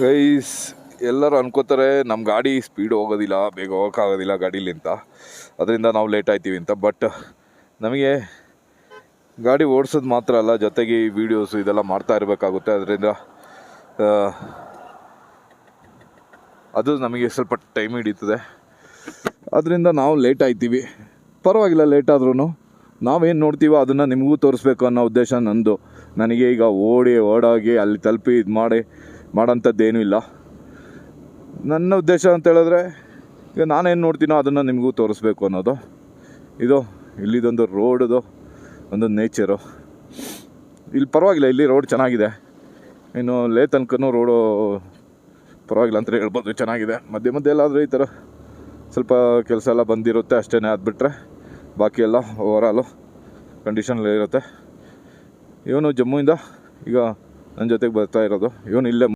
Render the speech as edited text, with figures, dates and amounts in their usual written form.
Guys, ಎಲ್ಲರೂ ಅನ್ಕೋತಾರೆ ನಮ್ಮ ಗಾಡಿ ಸ್ಪೀಡ್ ಹೋಗೋದಿಲ್ಲ, ಬೇಗ ಹೋಗೋಕ್ಕಾಗೋದಿಲ್ಲ ಗಾಡೀಲಿ ಅಂತ, ಅದರಿಂದ ನಾವು ಲೇಟ್ ಆಯ್ತೀವಿ ಅಂತ. ಬಟ್ ನಮಗೆ ಗಾಡಿ ಓಡಿಸೋದು ಮಾತ್ರ ಅಲ್ಲ, ಜೊತೆಗೆ ಈ ವೀಡಿಯೋಸು ಇದೆಲ್ಲ ಮಾಡ್ತಾ ಇರಬೇಕಾಗುತ್ತೆ. ಅದರಿಂದ ಅದು ನಮಗೆ ಸ್ವಲ್ಪ ಟೈಮ್ ಹಿಡಿತದೆ. ಅದರಿಂದ ನಾವು ಲೇಟ್ ಆಯ್ತೀವಿ. ಪರವಾಗಿಲ್ಲ, ಲೇಟ್ ಆದ್ರೂ ನಾವೇನು ನೋಡ್ತೀವೋ ಅದನ್ನು ನಿಮಗೂ ತೋರಿಸ್ಬೇಕು ಅನ್ನೋ ಉದ್ದೇಶ ನಂದು. ನನಗೆ ಈಗ ಓಡಾಗಿ ಅಲ್ಲಿ ತಲುಪಿ ಇದು ಮಾಡೋಂಥದ್ದೇನೂ ಇಲ್ಲ. ನನ್ನ ಉದ್ದೇಶ ಅಂತ ಹೇಳಿದ್ರೆ, ಈಗ ನಾನೇನು ನೋಡ್ತೀನೋ ಅದನ್ನು ನಿಮಗೂ ತೋರಿಸ್ಬೇಕು ಅನ್ನೋದು. ಇಲ್ಲಿದೊಂದು ರೋಡದು ಒಂದು ನೇಚರು. ಇಲ್ಲಿ ಪರವಾಗಿಲ್ಲ, ಇಲ್ಲಿ ರೋಡ್ ಚೆನ್ನಾಗಿದೆ. ಇನ್ನು ತನಕನೂ ರೋಡು ಪರವಾಗಿಲ್ಲ ಅಂತ ಹೇಳ್ಬೋದು, ಚೆನ್ನಾಗಿದೆ. ಮಧ್ಯೆ ಎಲ್ಲಾದರೂ ಈ ಥರ ಸ್ವಲ್ಪ ಕೆಲಸ ಎಲ್ಲ ಬಂದಿರುತ್ತೆ ಅಷ್ಟೇ. ಅದು ಬಿಟ್ಟರೆ ಬಾಕಿ ಎಲ್ಲ ಓವರಾಲು ಕಂಡೀಷನಲ್ಲಿ ಇರುತ್ತೆ. ಇವನು ಜಮ್ಮುವಿಂದ ಈಗ ನನ್ನ ಜೊತೆಗೆ ಬರ್ತಾ ಇರೋದು. ಇವನು ಇಲ್ಲೇ